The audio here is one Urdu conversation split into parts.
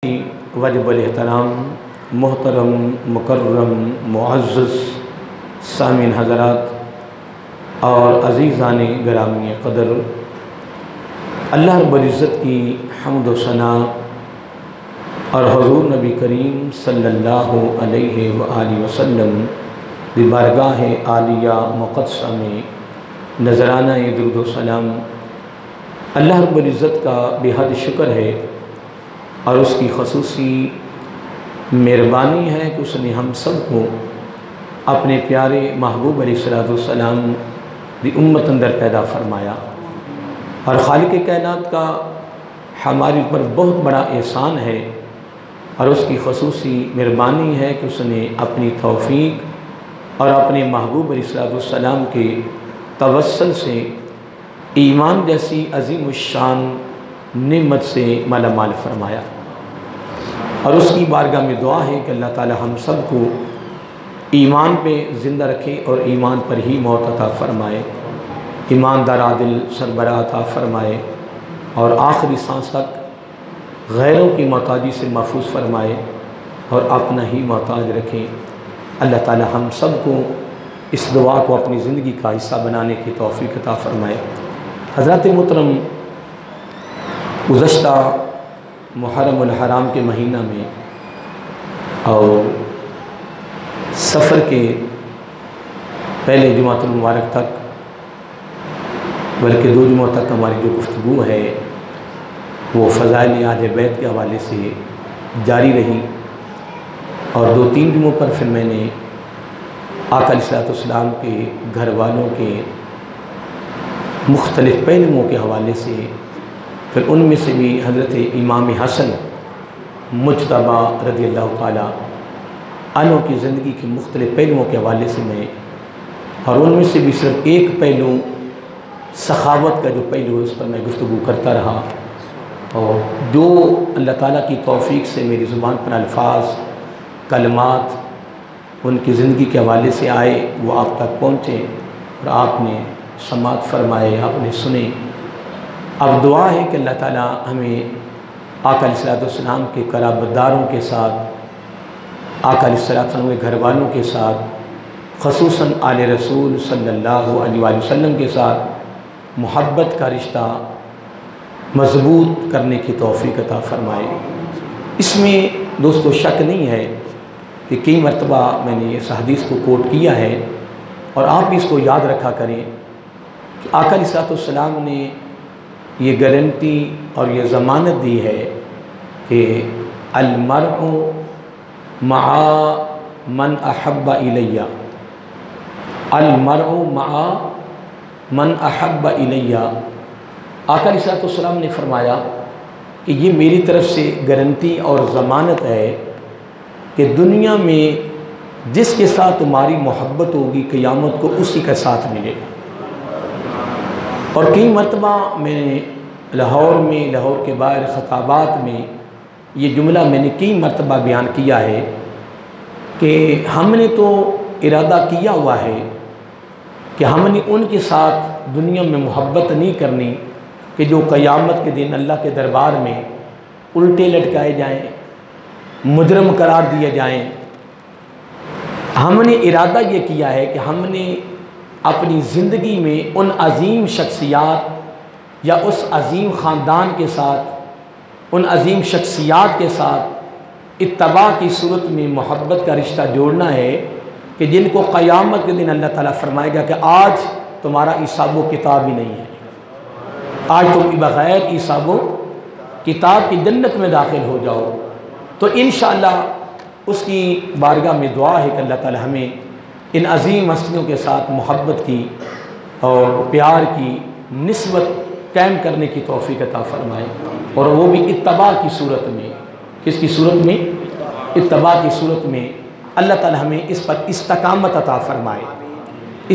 واجب الاحترام محترم مکرم معزز سامعین حضرات اور عزیزان گرامی قدر، اللہ رب العزت کی حمد و ثنا اور حضور نبی کریم صلی اللہ علیہ وآلہ وسلم دی بارگاہ عالیہ مقدسہ میں نذرانہ درود و سلام اللہ رب العزت کا بے حد شکر ہے اور اس کی خصوصی مہربانی ہے کہ اس نے ہم سب کو اپنے پیارے محبوب علیہ السلام دی امت اندر پیدا فرمایا، اور خالق کائنات کا ہمارے اوپر بہت بڑا احسان ہے اور اس کی خصوصی مہربانی ہے کہ اس نے اپنی توفیق اور اپنے محبوب علیہ السلام کے توسل سے ایمان جیسی عظیم الشان نعمت سے مالا مال فرمایا، اور اس کی بارگاہ میں دعا ہے کہ اللہ تعالی ہم سب کو ایمان پہ زندہ رکھے اور ایمان پر ہی موت عطا فرمائے، ایماندار عادل سربراہ عطا فرمائے اور آخری سانس تک غیروں کی محتاجی سے محفوظ فرمائے اور اپنا ہی محتاج رکھیں۔ اللہ تعالی ہم سب کو اس دعا کو اپنی زندگی کا حصہ بنانے کی توفیق عطا فرمائے۔ حضرات محترم، گزشتہ محرم الحرام کے مہینہ میں اور سفر کے پہلے جمعۃ المبارک تک، بلکہ 2 جمعوں تک ہماری جو گفتگو ہے وہ فضائل اہل بیت کے حوالے سے جاری رہی، اور 2-3 جمعوں پر پھر میں نے آقا علیہ السلام کے گھر والوں کے مختلف پہلوؤں کے حوالے سے، پھر ان میں سے بھی حضرت امام حسن مجتبیٰ رضی اللہ تعالیٰ عنہ کی زندگی کے مختلف پہلوؤں کے حوالے سے میں، اور ان میں سے بھی صرف ایک پہلو سخاوت کا جو پہلو ہے اس پر میں گفتگو کرتا رہا، اور جو اللہ تعالیٰ کی توفیق سے میری زبان پر الفاظ کلمات ان کی زندگی کے حوالے سے آئے وہ آپ تک پہنچے اور آپ نے سماعت فرمائے، آپ نے سنے۔ اب دعا ہے کہ اللہ تعالیٰ ہمیں آقا علیہ السلام کے قرابت داروں کے ساتھ، آقا علیہ السلام کے گھر والوں کے ساتھ، خصوصاً آل رسول صلی اللہ علیہ وآلہ وسلم کے ساتھ محبت کا رشتہ مضبوط کرنے کی توفیق عطا فرمائے۔ اس میں دوستو شک نہیں ہے کہ کئی مرتبہ میں نے اس حدیث کو کوٹ کیا ہے، اور آپ بھی اس کو یاد رکھا کریں کہ آقا علیہ السلام نے یہ گارنٹی اور یہ ضمانت دی ہے کہ المرء مع من احب الیہ، المرء مع من احب الیہ۔ آقا علیہ السلام نے فرمایا کہ یہ میری طرف سے گارنٹی اور ضمانت ہے کہ دنیا میں جس کے ساتھ تمہاری محبت ہوگی قیامت کو اسی کا ساتھ ملے گا۔ اور کئی مرتبہ میں نے لاہور میں، لاہور کے باہر خطابات میں یہ جملہ میں نے کئی مرتبہ بیان کیا ہے کہ ہم نے تو ارادہ کیا ہوا ہے کہ ہم نے ان کے ساتھ دنیا میں محبت نہیں کرنی کہ جو قیامت کے دن اللہ کے دربار میں الٹے لٹکائے جائیں، مجرم قرار دیے جائیں۔ ہم نے ارادہ یہ کیا ہے کہ ہم نے اپنی زندگی میں ان عظیم شخصیات یا اس عظیم خاندان کے ساتھ، ان عظیم شخصیات کے ساتھ اتباع کی صورت میں محبت کا رشتہ جوڑنا ہے کہ جن کو قیامت کے دن اللہ تعالیٰ فرمائے گا کہ آج تمہارا حساب و کتاب ہی نہیں ہے، آج تم بغیر حساب و کتاب کی جنت میں داخل ہو جاؤ۔ تو انشاءاللہ اس کی بارگاہ میں دعا ہے کہ اللہ تعالیٰ ہمیں ان عظیم ہستیوں کے ساتھ محبت کی اور پیار کی نسبت قائم کرنے کی توفیق عطا فرمائے، اور وہ بھی اتباع کی صورت میں۔ کس کی صورت میں؟ اتباع کی صورت میں اللہ تعالیٰ ہمیں اس پر استقامت عطا فرمائے۔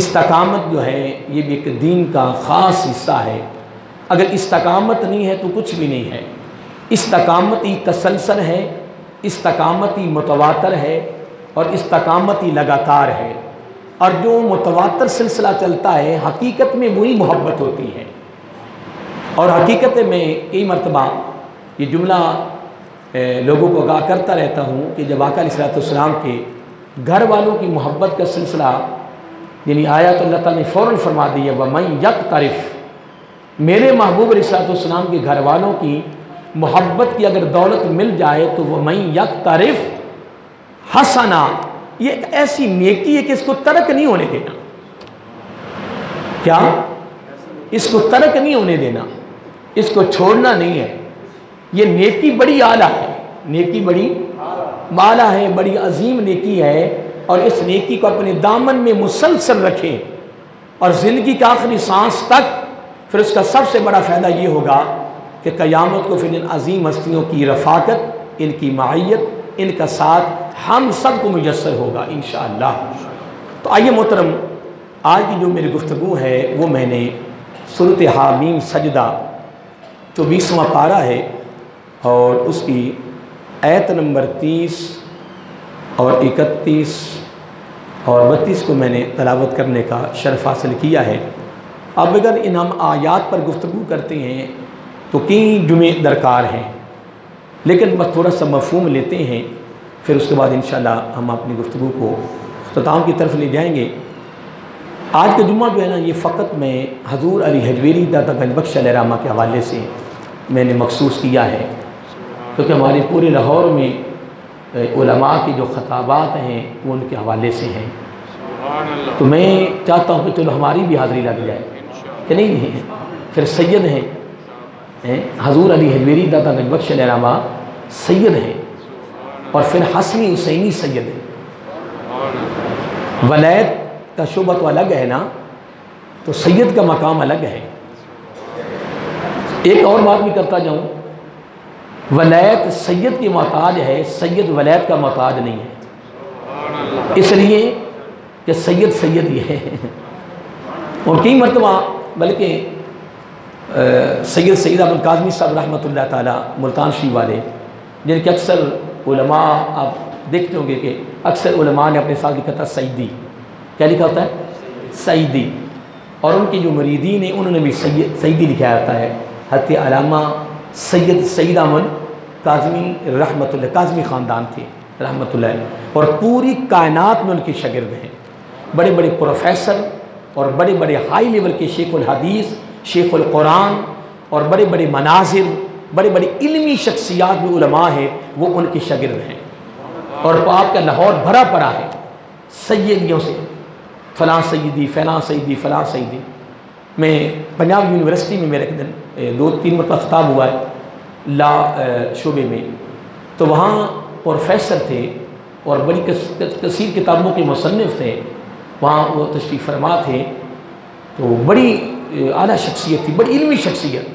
استقامت جو ہے یہ بھی ایک دین کا خاص حصہ ہے، اگر استقامت نہیں ہے تو کچھ بھی نہیں ہے۔ استقامت ہی تسلسل ہے، استقامت ہی متواتر ہے، اور استقامت ہی لگاتار ہے، اور جو متواتر سلسلہ چلتا ہے حقیقت میں وہی محبت ہوتی ہے۔ اور حقیقت میں کئی مرتبہ یہ جملہ لوگوں کو آگاہ کرتا رہتا ہوں کہ جب آقا علیہ السلام کے گھر والوں کی محبت کا سلسلہ یعنی آیا تو اللہ تعالیٰ نے فوراً فرما دی ہے وَمَن يَقْتَرِفْ، میرے محبوب علیہ السلام کے گھر والوں کی محبت کی اگر دولت مل جائے تو وَمَن يَقْتَرِفْ حَسَنًا، یہ ایک ایسی نیکی ہے کہ اس کو ترک نہیں ہونے دینا۔ کیا؟ اس کو ترک نہیں ہونے دینا، اس کو چھوڑنا نہیں ہے۔ یہ نیکی بڑی اعلیٰ ہے، نیکی بڑی اعلیٰ ہے، بڑی عظیم نیکی ہے، اور اس نیکی کو اپنے دامن میں مسلسل رکھیں اور زندگی کا آخری سانس تک۔ پھر اس کا سب سے بڑا فائدہ یہ ہوگا کہ قیامت کو پھر ان عظیم ہستیوں کی رفاقت، ان کی معیت، ان کا ساتھ ہم سب کو میسر ہوگا انشاءاللہ۔ تو آئیے محترم، آج کی جو میری گفتگو ہے وہ میں نے سورۃ حامیم سجدہ 24واں پارہ ہے اور اس کی آیت نمبر 30 اور 31 اور 32 کو میں نے تلاوت کرنے کا شرف حاصل کیا ہے۔ اب اگر ان ہم آیات پر گفتگو کرتے ہیں تو کئی جمعے درکار ہیں، لیکن بس تھوڑا سا مفہوم لیتے ہیں، پھر اس کے بعد انشاءاللہ ہم اپنی گفتگو کو اختتام کی طرف لے جائیں گے۔ آج کا جمعہ جو ہے نا، یہ فقط میں حضور علی حجویری داتا گنج بخش علیہ رحمہ کے حوالے سے میں نے مخصوص کیا ہے، کیونکہ ہمارے پورے لاہور میں علماء کی جو خطابات ہیں وہ ان کے حوالے سے ہیں، تو میں چاہتا ہوں کہ چلو ہماری بھی حاضری لگ جائے کہ نہیں۔ پھر سید ہیں حضور علی حجویری داتا گنج بخش علیہ رحمہ سید ہیں، اور پھر حسنی حسینی سید ہیں۔ ولایت کا شعبہ تو الگ ہے نا، تو سید کا مقام الگ ہے۔ ایک اور بات بھی کرتا جاؤں، ولایت سید کی محتاج ہے، سید ولایت کا محتاج نہیں ہے، اس لیے کہ سید سید ہی ہے۔ اور کئی مرتبہ بلکہ سید سید احمد کاظمی صاحب رحمۃ اللہ تعالیٰ ملتان شریف والے، جن کے اکثر علماء آپ دیکھتے ہوں گے کہ اکثر علماء نے اپنے ساتھ لکھا تھا سیدی، کیا لکھا ہوتا ہے؟ سیدی، اور ان کی جو مریدین ہیں انہوں نے بھی سیدی لکھا جاتا ہے۔ حضرت علامہ سید سید احمد کاظمی رحمۃ اللہ، کاظمی خاندان تھے رحمۃ اللہ، اور پوری کائنات میں ان کے شاگرد ہیں، بڑے بڑے پروفیسر اور بڑے بڑے ہائی لیول کے شیخ الحدیث، شیخ القرآن، اور بڑے بڑے مناظر، بڑے بڑے علمی شخصیات بھی علماء ہیں، وہ ان کے شاگرد ہیں۔ اور آپ کا لاہور بھرا پڑا ہے سیدیوں سے، فلاں سیدی فلاں سیدی فلاں سیدی۔ میں پنجاب یونیورسٹی میں میرے ایک دن 2-3 مرتبہ خطاب ہوا ہے لا شعبے میں، تو وہاں پروفیسر تھے اور بڑی کثیر کتابوں کے مصنف تھے، وہاں وہ تشریف فرما تھے، تو بڑی اعلیٰ شخصیت تھی، بڑی علمی شخصیت،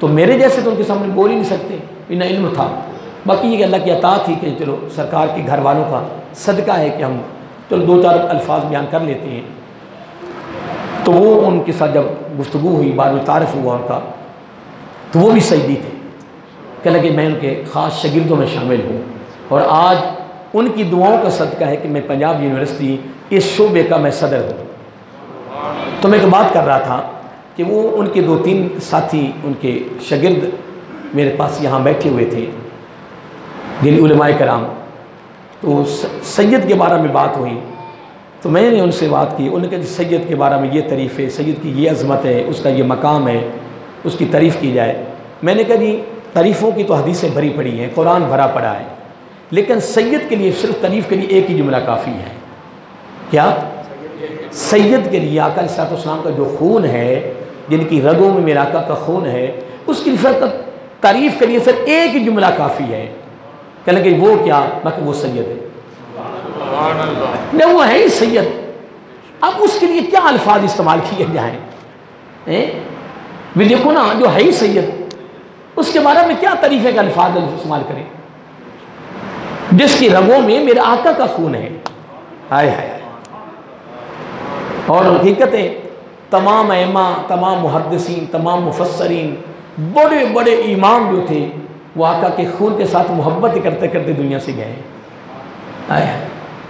تو میرے جیسے تو ان کے سامنے بول ہی نہیں سکتے، اتنا علم تھا۔ باقی یہ کہ اللہ کی عطا تھی کہ چلو سرکار کے گھر والوں کا صدقہ ہے کہ ہم چلو 2-4 الفاظ بیان کر لیتے ہیں۔ تو وہ ان کے ساتھ جب گفتگو ہوئی، بعد میں تعارف ہوا ان کا، تو وہ بھی سیدی تھے، کہ لگے میں ان کے خاص شاگردوں میں شامل ہوں، اور آج ان کی دعاؤں کا صدقہ ہے کہ میں پنجاب یونیورسٹی اس شعبے کا میں صدر ہوں۔ تو میں ایک بات کر رہا تھا کہ وہ ان کے 2-3 ساتھی ان کے شاگرد میرے پاس یہاں بیٹھے ہوئے تھے، دینی علماء کرام، تو سید کے بارے میں بات ہوئی، تو میں نے ان سے بات کی، انہوں نے کہا سید کے بارے میں یہ تعریف ہے، سید کی یہ عظمت ہے، اس کا یہ مقام ہے، اس کی تعریف کی جائے۔ میں نے کہا جی تعریفوں کی تو حدیثیں بھری پڑی ہیں، قرآن بھرا پڑا ہے، لیکن سید کے لیے صرف تعریف کے لیے ایک ہی جملہ کافی ہے۔ کیا؟ سید کے لیے آقا علیہ السلام کا جو خون ہے، جن کی رگوں میں میرے آقا کا خون ہے، اس کی تعریف کے لیے صرف ایک ہی جملہ کافی ہے، کہنے کہ وہ کیا؟ مگر وہ سید ہے، نہیں وہ ہے ہی سید، اب اس کے لیے کیا الفاظ استعمال کیے جائیں؟ بھی دیکھو نا، جو ہے ہی سید، اس کے بارے میں کیا تعریفے کا الفاظ استعمال کریں؟ جس کی رگوں میں میرے آقا کا خون ہے، ہائے ہائے۔ اور حقیقت ہے تمام ائمہ، تمام محدثین، تمام مفسرین، بڑے بڑے امام جو تھے وہ آقا کے خون کے ساتھ محبت کرتے کرتے دنیا سے گئے ہیں۔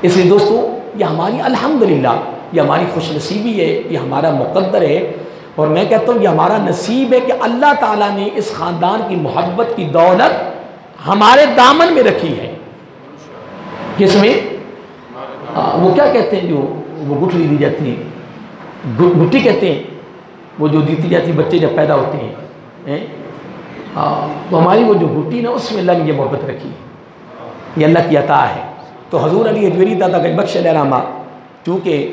اس لیے دوستو، یہ ہماری الحمدللہ یہ ہماری خوش نصیبی ہے، یہ ہمارا مقدر ہے، اور میں کہتا ہوں یہ ہمارا نصیب ہے کہ اللہ تعالیٰ نے اس خاندان کی محبت کی دولت ہمارے دامن میں رکھی ہے. کس میں؟ وہ کیا کہتے ہیں جو وہ گٹھلی دی جاتی ہے، گٹی کہتے ہیں، وہ جو دیتی جاتی بچے جب پیدا ہوتے ہیں. تو ہماری وہ جو گٹی نا اس میں اللہ نے یہ محبت رکھی ہے، یہ اللہ کی عطا ہے. تو حضور علی حجویری دادا گنج بخش علیہ رحمہ چونکہ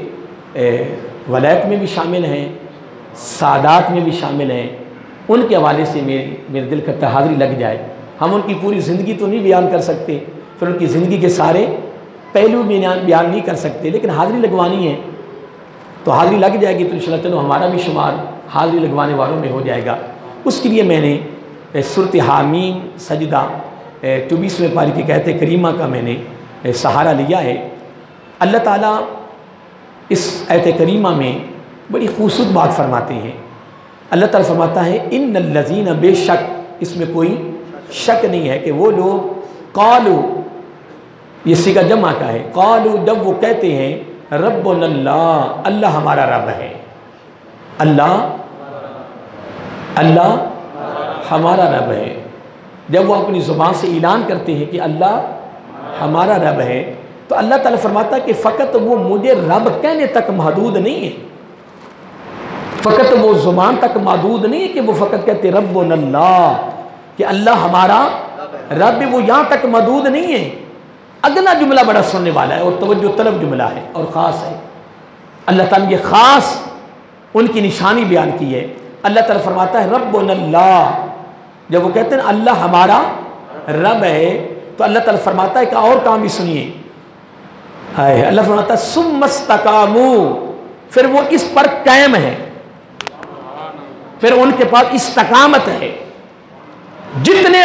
ولایت میں بھی شامل ہیں، سادات میں بھی شامل ہیں، ان کے حوالے سے میرے دل کرتا حاضری لگ جائے. ہم ان کی پوری زندگی تو نہیں بیان کر سکتے، پھر ان کی زندگی کے سارے پہلو بیان نہیں کر سکتے، لیکن حاضری لگوانی ہے تو حاضری لگ جائے گی تو انشاءاللہ چلو ہمارا بھی شمار حاضری لگوانے والوں میں ہو جائے گا. اس کے لیے میں نے سورۃ حامیم سجدہ 24ویں پاری کے کہتے کریمہ کا میں نے سہارا لیا ہے. اللہ تعالیٰ اس آیت کریمہ میں بڑی خوبصورت بات فرماتے ہیں. اللہ تعالیٰ فرماتا ہے ان الذین، بے شک، اس میں کوئی شک نہیں ہے کہ وہ لوگ قالو، یہ صیغہ جمع کا ہے، قالو جب وہ کہتے ہیں ربنا اللہ، اللہ ہمارا رب ہے، اللہ ہمارا رب ہے. جب وہ اپنی زبان سے اعلان کرتے ہیں کہ اللہ ہمارا رب ہے تو اللہ تعالیٰ فرماتا ہے کہ فقط وہ مجھے رب کہنے تک محدود نہیں ہے، فقط وہ زبان تک محدود نہیں ہے کہ وہ فقط کہتے ربنا اللہ کہ اللہ ہمارا رب، وہ یہاں تک محدود نہیں ہے. اگلا جملہ بڑا سننے والا ہے اور توجہ طلب جملہ ہے اور خاص ہے. اللہ تعالیٰ نے یہ خاص ان کی نشانی بیان کی ہے. اللہ تعالیٰ فرماتا ہے ربنا اللہ، جب وہ کہتے ہیں اللہ ہمارا رب ہے تو اللہ تعالیٰ فرماتا ہے کہ اور کام بھی سنیے. اللہ فرماتا ہے ثم استقاموا، پھر وہ اس پر قائم ہے، پھر ان کے پاس استقامت ہے. جتنے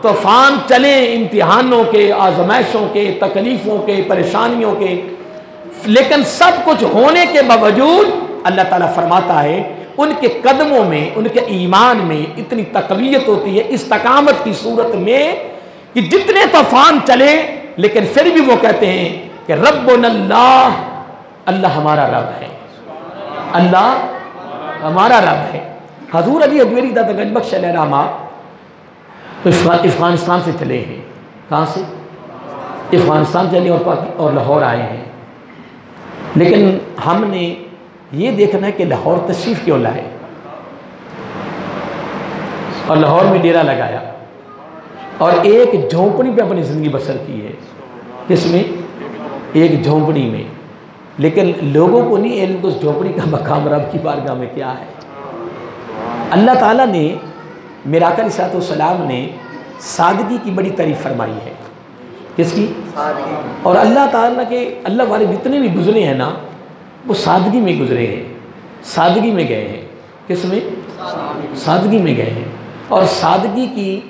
طوفان چلیں امتحانوں کے، آزمائشوں کے، تکلیفوں کے، پریشانیوں کے، لیکن سب کچھ ہونے کے باوجود اللہ تعالیٰ فرماتا ہے ان کے قدموں میں، ان کے ایمان میں اتنی تقویت ہوتی ہے استقامت کی صورت میں کہ جتنے طوفان چلے لیکن پھر بھی وہ کہتے ہیں کہ ربنا اللہ، اللہ ہمارا رب ہے، اللہ ہمارا رب ہے. حضور علی حجویری دادا گنج بخش علیہ رحمہ افغانستان سے چلے ہیں. کہاں سے؟ افغانستان چلے اور لاہور آئے ہیں. لیکن ہم نے یہ دیکھنا ہے کہ لاہور تشریف کیوں لائے اور لاہور میں ڈیرا لگایا اور ایک جھونپڑی پہ اپنی زندگی بسر کی ہے. کس میں؟ ایک جھونپڑی میں. لیکن لوگوں کو نہیں علم کہ اس جھونپڑی کا مقام رب کی بارگاہ میں کیا ہے. اللہ تعالیٰ نے، میرے آقا علیہ السلام نے سادگی کی بڑی تعریف فرمائی ہے. کس کی؟ اور اللہ تعالیٰ کے اللہ والے جتنے بھی گزرے ہیں نا وہ سادگی میں گزرے ہیں، سادگی میں گئے ہیں. کس میں؟ سادگی میں گئے ہیں. اور سادگی کی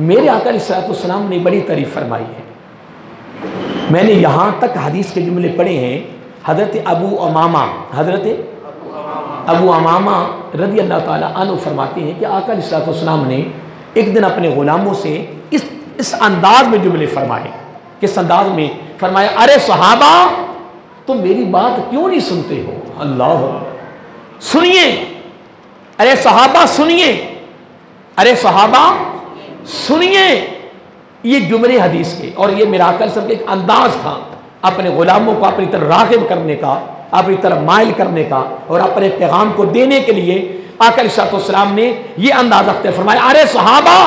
میرے آقا علیہ السلام نے بڑی تعریف فرمائی ہے. میں نے یہاں تک حدیث کے جملے پڑھے ہیں. حضرت ابو امامہ رضی اللہ تعالیٰ عنہ فرماتے ہیں کہ آقا علیہ السلام نے ایک دن اپنے غلاموں سے اس انداز میں جملے فرمائے. کس انداز میں فرمایا؟ ارے صحابہ تم میری بات کیوں نہیں سنتے ہو؟ اللہ سنیے، ارے صحابہ سنیے، ارے صحابہ سنیے. یہ جملے حدیث کے، اور یہ میرا آقا صاحب کا ایک انداز تھا اپنے غلاموں کو اپنی طرف راغب کرنے کا، اپنی طرف مائل کرنے کا اور اپنے پیغام کو دینے کے لیے. آقا علیہ السلام نے یہ انداز اختیار فرمایا، ارے صحابہ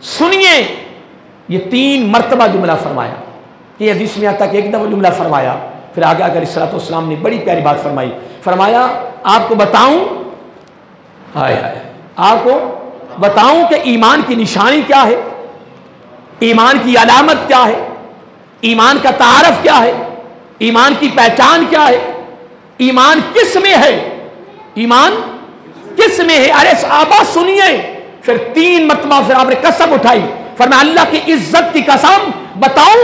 سنیے. یہ 3 مرتبہ جملہ فرمایا. یہ حدیث میں آتا کہ ایک دفعہ جملہ فرمایا، پھر آگے آقا علیہ السلام نے بڑی پیاری بات فرمائی. فرمایا آپ کو بتاؤں، آپ کو بتاؤں کہ ایمان کی نشانی کیا ہے، ایمان کی علامت کیا ہے، ایمان کا تعارف کیا ہے، ایمان کی پہچان کیا ہے، ایمان کس میں ہے، ایمان کس میں ہے. ارے صحابہ سنیے. پھر 3 مرتبہ پھر آپ نے قسم اٹھائی. فرمایا اللہ کی عزت کی قسم بتاؤں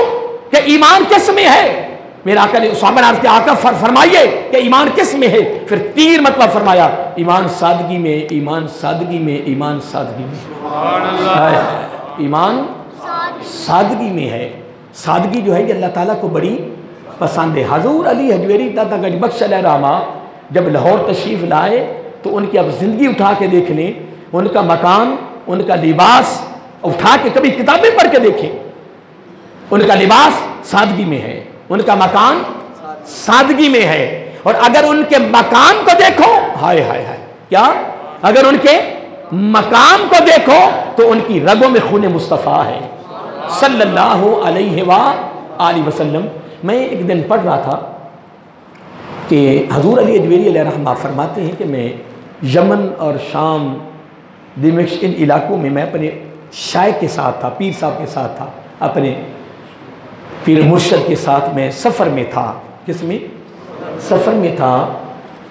کہ ایمان کس میں ہے. میرا آقا نے صحابہ نے آقا فرمائیے کہ ایمان کس میں ہے. پھر 3 مرتبہ فرمایا ایمان سادگی میں، ایمان سادگی میں، ایمان سادگی میں. ایمان سادگی میں ہے. سادگی جو ہے کہ اللہ تعالیٰ کو بڑی پسند ہے. حضور علی حجویری دادا گنج بخش علیہ رحمہ جب لاہور تشریف لائے تو ان کی اب زندگی اٹھا کے دیکھ لیں، ان کا مکان ان کا لباس اٹھا کے کبھی کتابیں پڑھ کے دیکھیں، ان کا لباس سادگی میں ہے، ان کا مکان سادگی میں ہے. اور اگر ان کے مکان کو دیکھو، ہائے ہائے ہائے، کیا اگر ان کے مقام کو دیکھو تو ان کی رگوں میں خون مصطفیٰ ہے صلی اللہ علیہ وآلہ وسلم. میں ایک دن پڑھ رہا تھا کہ حضور علی اجویری علیہ رحمہ فرماتے ہیں کہ میں یمن اور شام، دمشق، ان علاقوں میں اپنے شیخ کے ساتھ تھا، پیر صاحب کے ساتھ تھا، اپنے پیر مرشد کے ساتھ میں سفر میں تھا. کس میں؟ سفر میں تھا.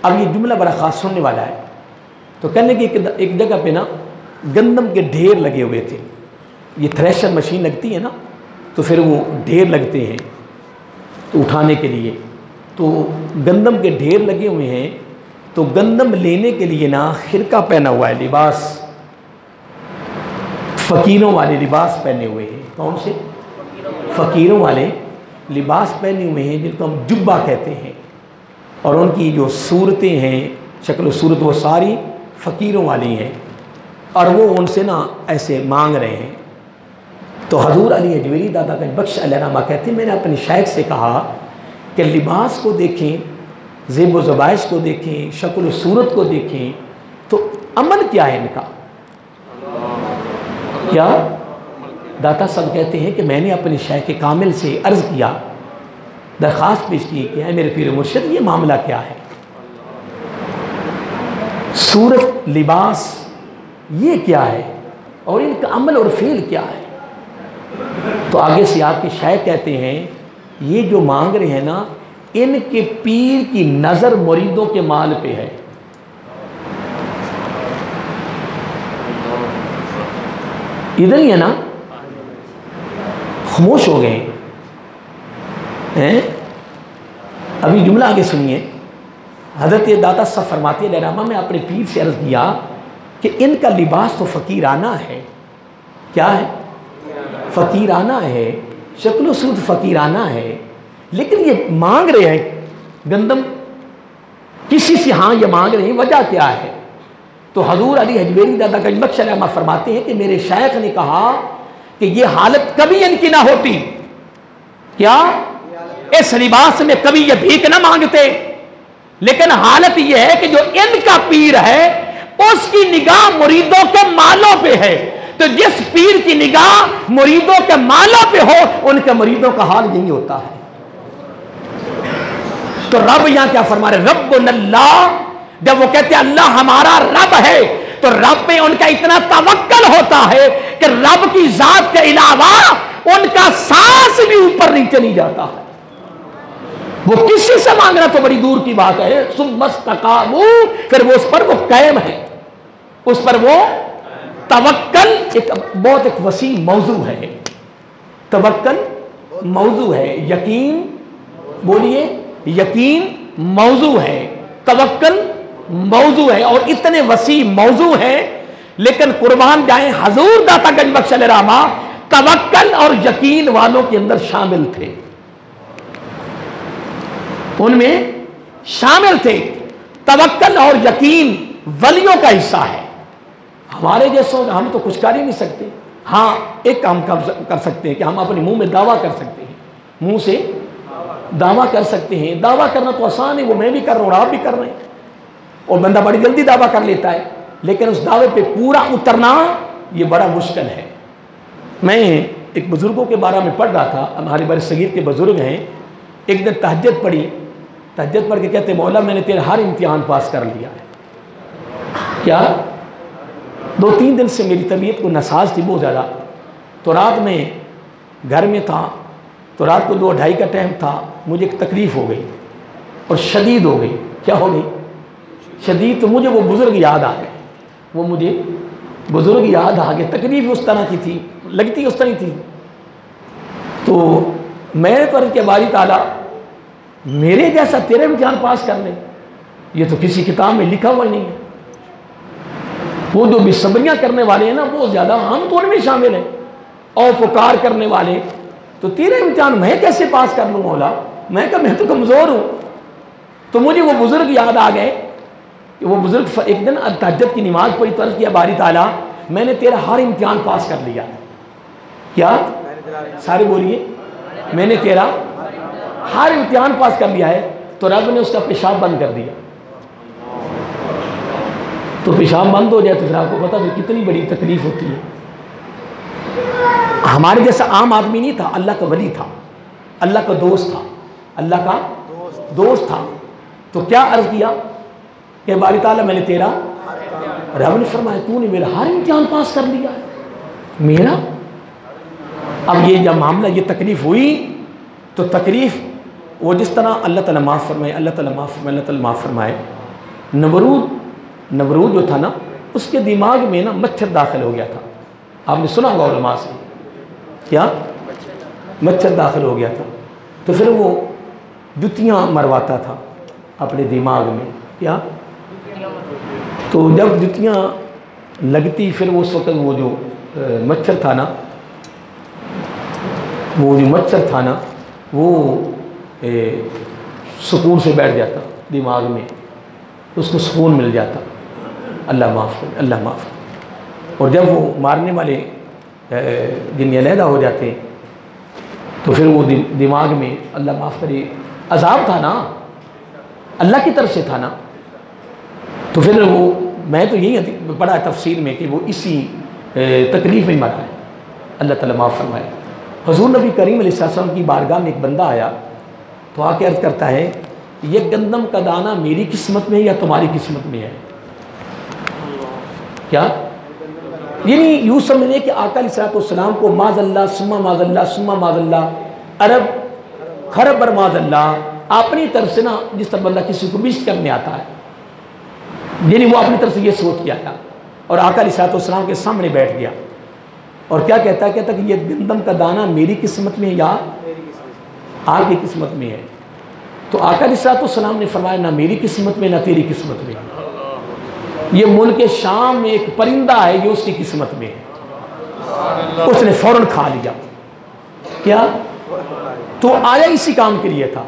اب یہ جملہ بڑا خاص سننے والا ہے. تو کہنے کی ایک جگہ پہ نا گندم کے ڈھیر لگے ہوئے تھے. یہ تھریشر مشین لگتی ہے نا، تو پھر وہ ڈھیر لگتے ہیں تو اٹھانے کے لیے. تو گندم کے ڈھیر لگے ہوئے ہیں، تو گندم لینے کے لیے نا خرقہ پہنا ہوا ہے، لباس فقیروں والے لباس پہنے ہوئے ہیں. کون سے؟ فقیروں والے لباس پہنے ہوئے ہیں، جن کو ہم جبہ کہتے ہیں. اور ان کی جو صورتیں ہیں، شکل و صورت، وہ ساری فقیروں والی ہیں. اور وہ ان سے نا ایسے مانگ رہے ہیں. تو حضور علی اجویری دادا گنج بخش علیہ رحمہ کہتے ہیں میں نے اپنے شیخ سے کہا کہ لباس کو دیکھیں، زیب و زبائش کو دیکھیں، شکل و صورت کو دیکھیں، تو عمل کیا ہے ان کا؟ کیا؟ داتا صاحب کہتے ہیں کہ میں نے اپنے شیخ کامل سے عرض کیا، درخواست پیش کی کہ اے میرے پیر مرشد، یہ معاملہ کیا ہے؟ صورت، لباس، یہ کیا ہے؟ اور ان کا عمل اور فعل کیا ہے؟ تو آگے سے آپ کے شیخ کہتے ہیں یہ جو مانگ رہے ہیں نا، ان کے پیر کی نظر مریدوں کے مال پہ ہے. ادھر ہی ہے نا، خاموش ہو گئے ہیں. ابھی جملہ آگے سنیے. حضرت داتا صاحب فرماتے ہیں رحمہ میں اپنے پیر سے عرض کیا کہ ان کا لباس تو فقیرانہ ہے. کیا ہے؟ فقیرانہ ہے، شکل و صورت فقیرانہ ہے، لیکن یہ مانگ رہے ہیں گندم کسی سے. ہاں یہ مانگ رہے ہیں، وجہ کیا ہے؟ تو حضور علی اجویری دادا گنج بخش علیہ فرماتے ہیں کہ میرے شیخ نے کہا کہ یہ حالت کبھی ان کی نہ ہوتی. کیا؟ اس لباس میں کبھی یہ بھیک نہ مانگتے، لیکن حالت یہ ہے کہ جو ان کا پیر ہے اس کی نگاہ مریدوں کے مالوں پہ ہے. تو جس پیر کی نگاہ مریدوں کے مالوں پہ ہو، ان کے مریدوں کا حال یہی ہوتا ہے. تو رب یہاں کیا فرما رہے؟ ربنا اللہ. جب وہ کہتے ہیں اللہ ہمارا رب ہے، تو رب پہ ان کا اتنا توکل ہوتا ہے کہ رب کی ذات کے علاوہ ان کا سانس بھی اوپر نیچے نہیں جاتا ہے. وہ کسی سے مانگنا تو بڑی دور کی بات ہے. ثم استقاموا، پھر وہ اس پر وہ قائم ہے، اس پر وہ توکل. ایک بہت ایک وسیع موضوع ہے. توکل موضوع ہے، یقین، بولیے، یقین موضوع ہے، توکل موضوع ہے، اور اتنے وسیع موضوع ہے. لیکن قربان جائیں حضور داتا گنج بخش علیہ رحمہ توکل اور یقین والوں کے اندر شامل تھے، ان میں شامل تھے. توکل اور یقین ولیوں کا حصہ ہے. ہمارے جیسوں ہم تو کچھ کر ہی نہیں سکتے. ہاں ایک کام کر سکتے ہیں کہ ہم اپنے منہ میں دعویٰ کر سکتے ہیں، منہ سے دعویٰ کر سکتے ہیں. دعویٰ کرنا تو آسان ہے، وہ میں بھی کر رہا ہوں اور آپ بھی کر رہے ہیں، اور بندہ بڑی جلدی دعویٰ کر لیتا ہے. لیکن اس دعوے پہ پورا اترنا یہ بڑا مشکل ہے. میں ایک بزرگوں کے بارے میں پڑھ رہا تھا، ہمارے بڑے صغیر کے بزرگ ہیں. ایک دن تہجد پڑھی، تہجد پڑھ کے کہتے مولا میں نے تیرا ہر امتحان پاس کر لیا ہے. کیا؟ 2-3 دن سے میری طبیعت کو نساز تھی بہت زیادہ. تو رات میں گھر میں تھا، تو رات کو 2-2:30 کا ٹائم تھا. مجھے ایک تکلیف ہو گئی اور شدید ہو گئی. کیا ہو گئی؟ شدید. تو مجھے وہ بزرگ یاد آ گئے، وہ مجھے بزرگ یاد آ گئے. تکلیف اس طرح کی تھی، لگتی اس طرح تھی. تو میں نے عرض کیا باری تعالیٰ میرے جیسا تیرے امتحان پاس کر لے، یہ تو کسی کتاب میں لکھا ہوا ہی نہیں ہے. وہ جو بے صبریاں کرنے والے ہیں نا وہ زیادہ عام طور میں شامل ہیں، اور پکار کرنے والے. تو تیرے امتحان میں کیسے پاس کر لوں مولا؟ میں کہا میں تو کمزور ہوں. تو مجھے وہ بزرگ یاد آ گئے. وہ بزرگ ایک دن تہجد کی نماز پڑھی تو عرض کیا باری تعالیٰ میں نے تیرا ہر امتحان پاس کر لیا. کیا؟ سارے بولیے, میں نے تیرا ہر امتحان پاس کر لیا ہے. تو رب نے اس کا پیشاب بند کر دیا. تو پیشاب بند ہو جائے تو پھر آپ کو پتا پھر کتنی بڑی تکلیف ہوتی ہے. ہمارے جیسا عام آدمی نہیں تھا, اللہ کا ولی تھا, اللہ کا دوست تھا, اللہ کا دوست تھا. تو کیا عرض کیا کہ باری تعالیٰ میں نے تیرا, رب نے فرمایا تو نے میرا ہر امتحان پاس کر لیا ہے میرا. اب یہ جب معاملہ یہ تکلیف ہوئی تو تکلیف وہ جس طرح اللہ تعالیٰ معاف فرمائے, اللہ تعالیٰ معاف فرمائے, اللہ تعالیٰ معاف فرمائے. نمرود جو تھا نا, اس کے دماغ میں نا مچھر داخل ہو گیا تھا. آپ نے سنا ہوگا علماء سے, کیا مچھر داخل ہو گیا تھا. تو پھر وہ جتیاں مرواتا تھا اپنے دماغ میں. کیا؟ تو جب جتیاں لگتی پھر اس وقت وہ جو مچھر تھا نا, وہ سکون سے بیٹھ جاتا دماغ میں, اس کو سکون مل جاتا. اللہ معاف کرے, اللہ معاف کرے. اور جب وہ مارنے والے جن علیحدہ ہو جاتے تو پھر وہ دماغ میں اللہ معاف کرے عذاب تھا نا, اللہ کی طرف سے تھا نا. تو پھر وہ میں تو یہی پڑھا تفسیر میں کہ وہ اسی تکلیف میں مرا ہے. اللہ تعالیٰ معاف فرمائے. حضور نبی کریم علیہ السلام کی بارگاہ میں ایک بندہ آیا تو آ کے عرض کرتا ہے یہ گندم کا دانہ میری قسمت میں ہے یا تمہاری قسمت میں ہے؟ کیا؟ یعنی یوں سمجھنے کہ آقا علیہ السلام کو معاذ اللہ ثم معاذ اللہ ثم معاذ اللہ عرب خرب بر معاذ اللہ اپنی طرف سے نا, جس طرح بندہ کسی کو بیشت کرنے آتا ہے, یعنی وہ اپنی طرف سے یہ سوچ کیا تھا اور آقا علیہ السلام کے سامنے بیٹھ گیا اور کیا کہتا ہے, کہتا کہ یہ گندم کا دانہ میری قسمت میں یا آپ کی قسمت میں ہے. تو آقا علیہ السلام نے فرمایا نہ میری قسمت میں نہ تیری قسمت میں, یہ ملک شام میں ایک پرندہ ہے یہ اس کی قسمت میں ہے. اس نے فوراً کھا لیا. کیا؟ تو آیا اسی کام کے لیے تھا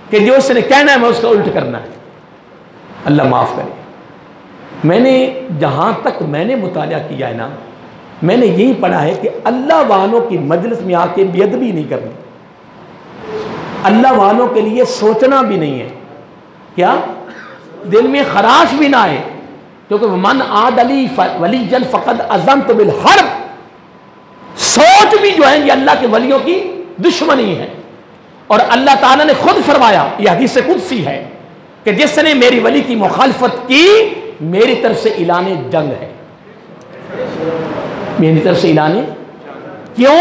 کہ جو اس نے کہنا ہے میں اس کا الٹ کرنا ہے. اللہ معاف کرے. میں نے جہاں تک میں نے مطالعہ کیا ہے نا, میں نے یہی پڑھا ہے کہ اللہ والوں کی مجلس میں آ کے بے ادبی نہیں کرنی, اللہ والوں کے لیے سوچنا بھی نہیں ہے. کیا؟ دل میں خراش بھی نہ آئے, کیونکہ من عاد لی ولیًا فقد عزمت بالحرب. سوچ بھی جو ہے یہ اللہ کے ولیوں کی دشمنی ہے. اور اللہ تعالیٰ نے خود فرمایا, یہ حدیث قدسی ہے, کہ جس نے میری ولی کی مخالفت کی میری طرف سے اعلان جنگ ہے. میری طرف سے اعلان. کیوں؟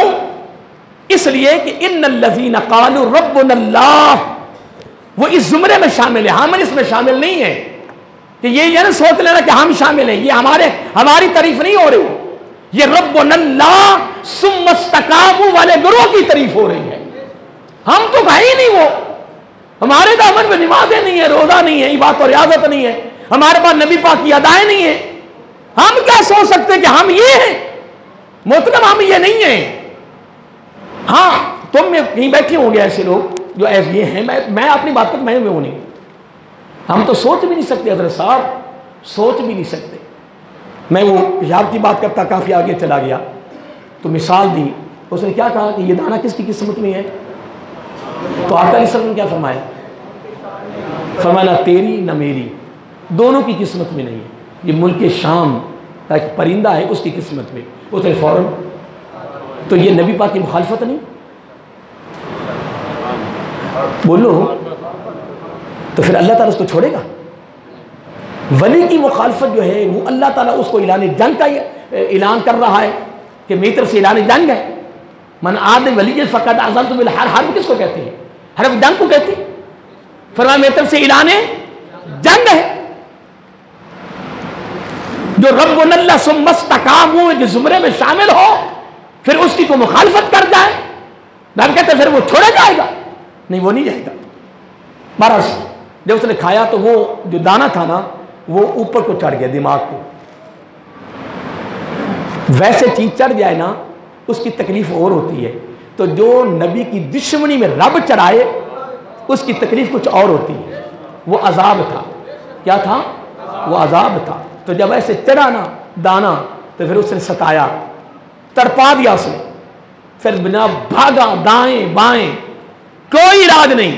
اس لیے کہ ان الذین قالوا ربنا اللہ, وہ اس زمرے میں شامل ہے, ہم اس میں شامل نہیں ہیں. کہ یہ نہ سوچ لینا کہ ہم شامل ہیں, یہ ہماری تعریف نہیں ہو رہی, یہ ربنا اللہ ثم استقاموا والے گروہ کی تعریف ہو رہی ہے. ہم تو ہے ہی نہیں وہ, ہمارے دامن میں نمازیں نہیں ہے, روزہ نہیں ہے, عبادت اور ریاضت نہیں ہے, ہمارے پاس نبی پاک کی ادائیں نہیں ہیں. ہم کیا سوچ سکتے ہیں کہ ہم یہ ہیں؟ مطلب ہم یہ نہیں ہیں. ہاں تم میں کہیں بیٹھے ہوں گے ایسے لوگ جو ایسے یہ ہیں, میں اپنی بات کرتا میں وہ نہیں. ہم تو سوچ بھی نہیں سکتے حضرت صاحب, سوچ بھی نہیں سکتے. میں وہ پیشاب کی بات کرتا کافی آگے چلا گیا تو مثال دی. اس نے کیا کہا کہ یہ دانہ کس کی قسمت میں ہے؟ تو آقا علیہ السلام نے کیا فرمایا؟ فرمایا نہ تیری نہ میری, دونوں کی قسمت میں نہیں ہے. یہ ملک شام کا ایک پرندہ ہے اس کی قسمت میں. اس نے فوراً, تو یہ نبی پاک کی مخالفت نہیں؟ بولو. تو پھر اللہ تعالیٰ اس کو چھوڑے گا؟ ولی کی مخالفت جو ہے وہ اللہ تعالیٰ اس کو اعلان جنگ کا اعلان کر رہا ہے کہ میری طرف سے اعلان جنگ ہے. من عاد ولی فقد عزمت بالحرب. حرب کس کو کہتے ہیں؟ حرب جنگ کو کہتے ہیں. فرمایا میری طرف سے اعلان جنگ ہے. جو ربنا اللہ ثم استقاموا کے زمرے میں شامل ہو پھر اس کی کو مخالفت کر جائے, رب کہتے ہیں پھر وہ چھوڑا جائے گا؟ نہیں, وہ نہیں جائے گا. برس جب اس نے کھایا تو وہ جو دانہ تھا نا وہ اوپر کو چڑھ گیا دماغ کو. ویسے چیز چڑھ جائے نا اس کی تکلیف اور ہوتی ہے. تو جو نبی کی دشمنی میں رب چڑھائے اس کی تکلیف کچھ اور ہوتی ہے. وہ عذاب تھا. کیا تھا؟ وہ عذاب تھا. تو جب ایسے چڑھا نا دانہ تو پھر اس نے ستایا، تڑپا دیا اس نے، پھر بنا بھاگا دائیں بائیں، کوئی علاج نہیں۔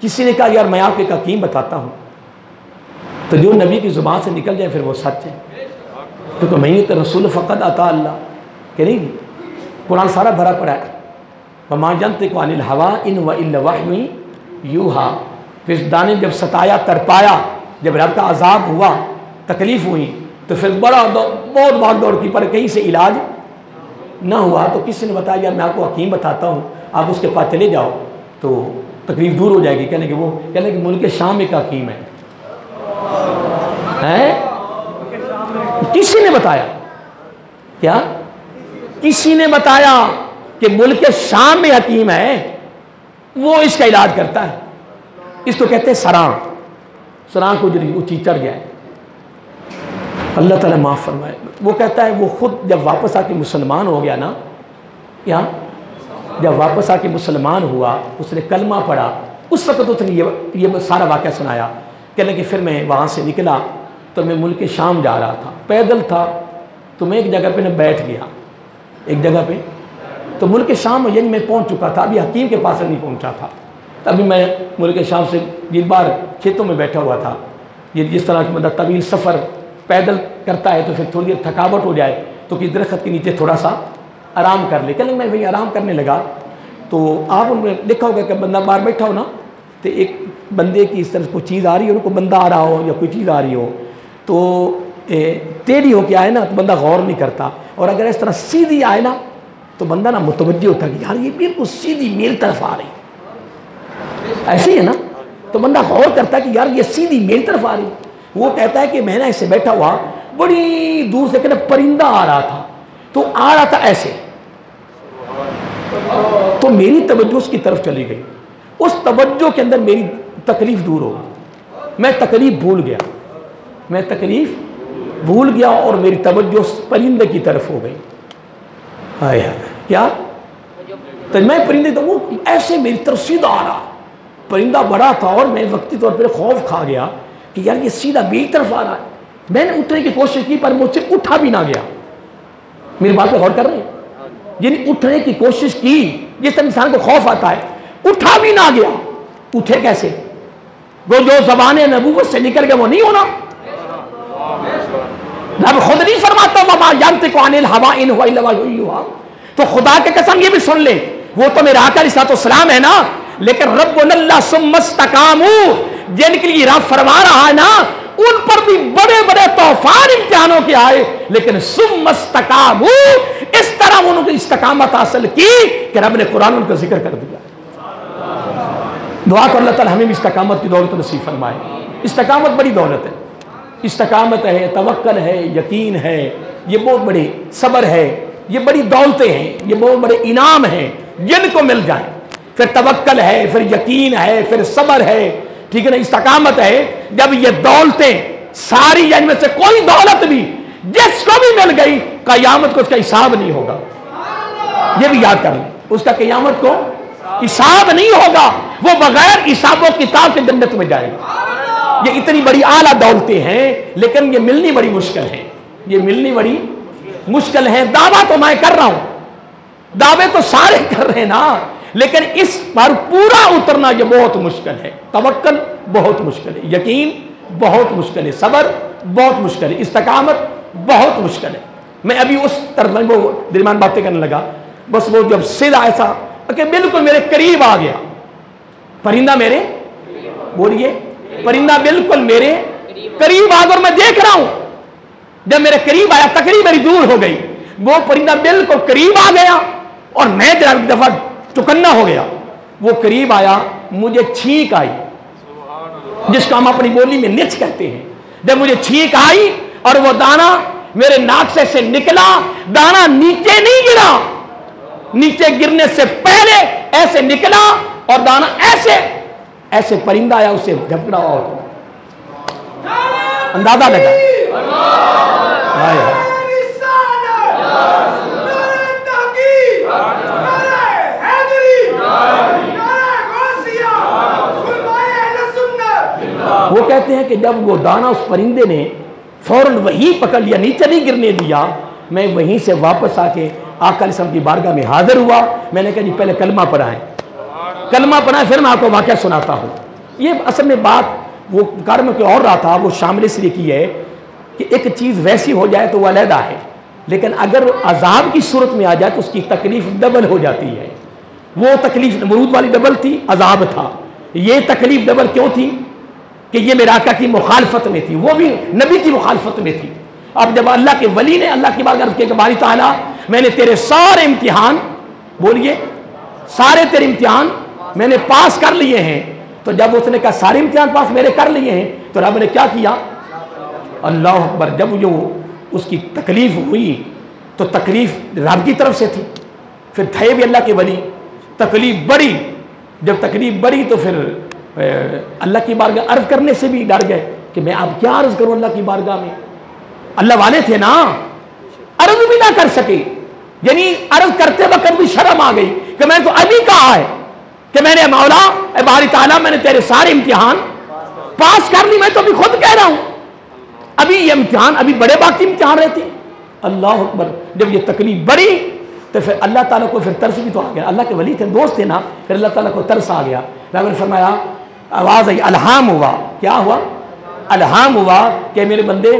کسی نے کہا یار میں آپ کو ایک حکیم بتاتا ہوں، تو جو نبی کی زبان سے نکل جائے پھر وہ سچ ہے، کیونکہ میں تو رسول فقط عطا اللہ کہ نہیں، قرآن سارا بھرا پڑا ہے، وما ينطق عن الهوى ان هو الا وحی یوحی۔ پھر دانے جب ستایا تڑپایا، جب رب کا عذاب ہوا، تکلیف ہوئی، تو پھر بہت بھاگ دوڑ کی، پر کہیں سے علاج نہ ہوا، تو کسی نے بتایا یار میں آپ کو حکیم بتاتا ہوں، آپ اس کے پاس چلے جاؤ تو تکلیف دور ہو جائے گی۔ کہنے کہ ملک شام ایک حکیم ہے، کسی نے بتایا، کیا کسی نے بتایا کہ ملک شام میں حکیم ہے، وہ اس کا علاج کرتا ہے، اس کو کہتے ہیں سراں کو جو چیچڑ گیا ہے، اللہ تعالیٰ معاف فرمائے۔ وہ کہتا ہے وہ خود جب واپس آ کے مسلمان ہو گیا نا، یا جب واپس آ کے مسلمان ہوا، اس نے کلمہ پڑھا، اس وقت اس نے یہ سارا واقعہ سنایا، کہنے کہ پھر میں وہاں سے نکلا تو میں ملک شام جا رہا تھا، پیدل تھا، تو میں ایک جگہ پہ بیٹھ گیا، ایک جگہ پہ، تو ملک شام یعنی میں پہنچ چکا تھا، ابھی حکیم کے پاس نہیں پہنچا تھا، ابھی میں ملک شام سے جن بار کھیتوں میں بیٹھا ہوا تھا، یہ جس طرح کی مطلب طویل سفر پیدل کرتا ہے تو پھر تھوڑی دیر تھکاوٹ ہو جائے تو کہ درخت کے نیچے تھوڑا سا آرام کر لے، کہ میں وہی آرام کرنے لگا، تو آپ ان میں دیکھا ہوگا کہ بندہ باہر بیٹھا ہو نا، تو ایک بندے کی اس طرح کوئی چیز آ رہی ہو، ان کو بندہ آ رہا ہو یا کوئی چیز آ رہی ہو تو ٹیڑھی ہو کے آئے نا تو بندہ غور نہیں کرتا، اور اگر اس طرح سیدھی آئے نا تو بندہ نا متوجہ ہوتا کہ یار یہ بالکل سیدھی میری طرف آ رہی، ایسے ہی ہے نا، تو بندہ غور کرتا ہے کہ یار یہ سیدھی میری طرف آ رہی۔ وہ کہتا ہے کہ میں نے ایسے بیٹھا ہوا، بڑی دور سے کہنا پرندہ آ رہا تھا، تو آ رہا تھا ایسے، تو میری توجہ اس کی طرف چلی گئی، اس توجہ کے اندر میری تکلیف دور ہو گئی، میں تکلیف بھول گیا اور میری توجہ اس پرندے کی طرف ہو گئی۔ کیا تو میں پرندے تو وہ ایسے میری طرف سیدھا آ رہا، پرندہ بڑا تھا اور میں وقتی طور پر خوف کھا گیا کہ یار یہ سیدھا میری طرف آ رہا ہے، میں نے اٹھنے کی کوشش کی پر مجھ سے اٹھا بھی نہ گیا۔ میری بات پہ غور کر رہے ہیں؟ یعنی اٹھنے کی کوشش کی، جس طرح انسان کو خوف آتا ہے، اٹھا بھی نہ گیا، اٹھے کیسے؟ وہ جو زبان نبوت سے نکل گیا وہ نہیں ہونا، رب خود نہیں فرماتا وما ينطق عن الهوى ان هو الا وحی یوحی؟ تو خدا کے قسم یہ بھی سن لیں، وہ تو میرا آقا علیہ السلام ہے نا، لیکن ربنا اللہ ثم استقاموا، جن کے لیے رب فرما رہا ہے نا، ان پر بھی بڑے بڑے طوفان امتحانوں کے آئے، لیکن ثم استقاموا، اس طرح انہوں نے استقامت حاصل کی کہ رب نے قرآن ان کا ذکر کر دیا۔ دعا کر اللہ تعالی ہمیں بھی استقامت کی دولت نصیب فرمائے۔ استقامت بڑی دولت ہے، استقامت ہے، توکل ہے، یقین ہے، یہ بہت بڑی صبر ہے، یہ بڑی دولتیں ہیں، یہ بہت بڑے انعام ہیں جن کو مل جائیں۔ پھر توکل ہے، پھر یقین ہے، پھر صبر ہے، ٹھیک ہے نا، استقامت ہے۔ جب یہ دولتیں ساری، ان میں سے کوئی دولت بھی جس کو بھی مل گئی، قیامت کو اس کا حساب نہیں ہوگا، یہ بھی یاد کر لیں، اس کا قیامت کو حساب نہیں ہوگا، وہ بغیر حساب و کتاب کے جنت میں جائے گا۔ یہ اتنی بڑی اعلیٰ دولتیں ہیں، لیکن یہ ملنی بڑی مشکل ہے، یہ ملنی بڑی مشکل ہے۔ دعویٰ تو میں کر رہا ہوں، دعوے تو سارے کر رہے ہیں نا، لیکن اس پر پورا اترنا یہ بہت مشکل ہے۔ توکل بہت مشکل ہے، یقین بہت مشکل ہے، صبر بہت مشکل ہے، استقامت بہت مشکل ہے۔ میں ابھی اس طرف وہ درمیان باتیں کرنے لگا، بس وہ جب سیدھا ایسا کہ بالکل میرے قریب آ گیا پرندہ، میرے بولیے، پرندہ بالکل میرے قریب آ گیا اور میں دیکھ رہا ہوں، جب میرے قریب آیا تقریب میری دور ہو گئی، وہ پرندہ بالکل قریب آ گیا اور میں ایک دفعہ چکنا ہو گیا۔ وہ قریب آیا، مجھے چھینک آئی، جس کو ہم اپنی بولی میں نچ کہتے ہیں۔ جب مجھے چھینک آئی اور وہ دانا میرے ناک سے نکلا، دانا نیچے نہیں گرا، نیچے گرنے سے پہلے ایسے نکلا اور دانا ایسے پرندہ آیا، اسے جھپڑا اور اندازہ لگا۔ وہ کہتے ہیں کہ جب وہ دانا اس پرندے نے فوراً وہیں پکڑ لیا، نیچے نہیں گرنے دیا. میں وہیں سے واپس آ کے آقا علیہ السلام کی بارگاہ میں حاضر ہوا. میں نے کہا جی پہلے کلمہ پڑھائیں، کلمہ پڑھائیں، پھر میں آپ کو واقعہ سناتا ہوں. یہ اصل میں بات وہ کار میں کوئی اور رہا تھا، وہ شامل اس لیے کی ہے کہ ایک چیز ویسی ہو جائے تو وہ علیحدہ ہے، لیکن اگر عذاب کی صورت میں آ جائے تو اس کی تکلیف ڈبل ہو جاتی ہے. وہ تکلیف نمرود والی ڈبل تھی، عذاب تھا. یہ تکلیف ڈبل کیوں تھی؟ کہ یہ میرے آقا کی مخالفت میں تھی، وہ بھی نبی کی مخالفت میں تھی. اب جب اللہ کے ولی نے اللہ کی بارگاہ عرض کیا کہ باری تعالیٰ میں نے تیرے سارے امتحان، بولیے سارے تیرے امتحان میں نے پاس کر لیے ہیں. تو جب اس نے کہا سارے امتحان پاس میرے کر لیے ہیں تو رب نے کیا کیا؟ اللہ اکبر. جب جو اس کی تکلیف ہوئی تو تکلیف رب کی طرف سے تھی، پھر تھے بھی اللہ کے ولی. تکلیف بڑی، جب تکلیف بڑی تو پھر اللہ کی بارگاہ عرض کرنے سے بھی ڈر گئے کہ میں اب کیا عرض کروں اللہ کی بارگاہ میں. اللہ والے تھے نا، عرض بھی نہ کر سکے. یعنی عرض کرتے وقت بھی شرم آ گئی کہ میں تو ابھی کہا ہے کہ میں نے مولا اے باری تعالیٰ میں نے تیرے سارے امتحان پاس کر لی. میں تو ابھی خود کہہ رہا ہوں ابھی یہ امتحان، ابھی بڑے باقی امتحان رہتے ہیں. اللہ اکبر. جب یہ تکلیف بڑی تو پھر اللہ تعالیٰ کو پھر ترس بھی تو آ گیا. اللہ کے ولی تھے، دوست تھے نا، پھر اللہ تعالیٰ کو ترس آ گیا. رب نے فرمایا، آواز آئی، الہام ہوا. کیا ہوا؟ الہام ہوا کہ میرے بندے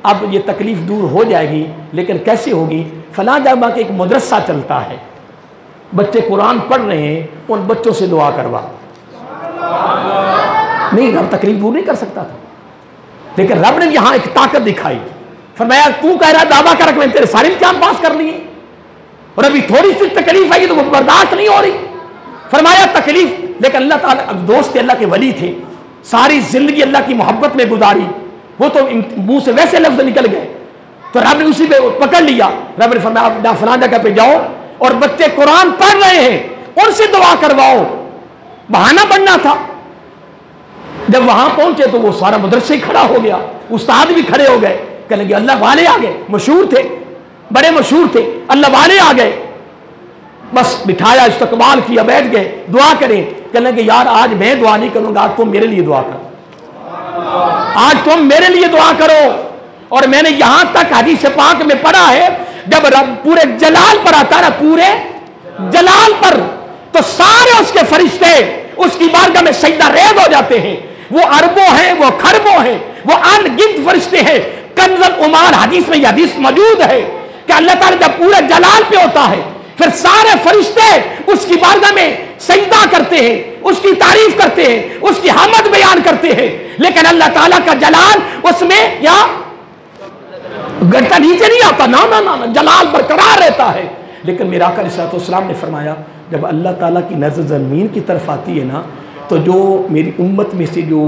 اب یہ تکلیف دور ہو جائے گی، لیکن کیسے ہوگی؟ فلاں جگہ کے ایک مدرسہ چلتا ہے، بچے قرآن پڑھ رہے ہیں، ان بچوں سے دعا کروا. نہیں، رب تکلیف دور نہیں کر سکتا تھا، لیکن رب نے یہاں ایک طاقت دکھائی. فرمایا تو کہہ رہا دعویٰ کر کہ میں تیرے سارے امتحان پاس کر لیے اور ابھی تھوڑی سی تکلیف آئی تو وہ برداشت نہیں ہو رہی. فرمایا تکلیف، لیکن اللہ تعالیٰ دوست تھے، اللہ کے ولی تھے، ساری زندگی اللہ کی محبت میں گزاری. وہ تو منہ سے ویسے لفظ نکل گئے تو رب نے اسی پہ پکڑ لیا. رب نے فرمایا آپ فلاں جگہ پہ جاؤ اور بچے قرآن پڑھ رہے ہیں ان سے دعا کرواؤ. بہانہ بننا تھا. جب وہاں پہنچے تو وہ سارا مدرسہ ہی کھڑا ہو گیا، استاد بھی کھڑے ہو گئے. کہنے لگے اللہ والے آ گئے، مشہور تھے، بڑے مشہور تھے، اللہ والے آ گئے. بس بٹھایا، استقبال کیا، بیٹھ گئے، دعا کریں. کہنے لگے یار آج میں دعا نہیں کروں گا، آج تم میرے لیے دعا کرو، آج تم میرے لیے دعا کرو. اور میں نے یہاں تک حدیث پاک میں پڑھا ہے جب رب پورے جلال پر آتا نا، پورے جلال پر، تو سارے اس کے فرشتے اس کی بارگاہ میں سجدہ ریز ہو جاتے ہیں. وہ اربوں ہیں، وہ کھربوں ہیں، وہ ان گنت فرشتے ہیں. کنزل عمال حدیث میں یہ حدیث موجود ہے کہ اللہ تعالیٰ جب پورے جلال پہ ہوتا ہے پھر سارے فرشتے اس کی بارگاہ میں سجدہ کرتے ہیں، اس کی تعریف کرتے ہیں، اس کی حمد بیان کرتے ہیں. لیکن اللہ تعالیٰ کا جلال اس میں یا گھٹا نیچے نہیں آتا، نا جلال برقرار رہتا ہے. لیکن میرا آقا علیہ السلام نے فرمایا جب اللہ تعالیٰ کی نظر زمین کی طرف آتی ہے نا تو جو میری امت میں سے جو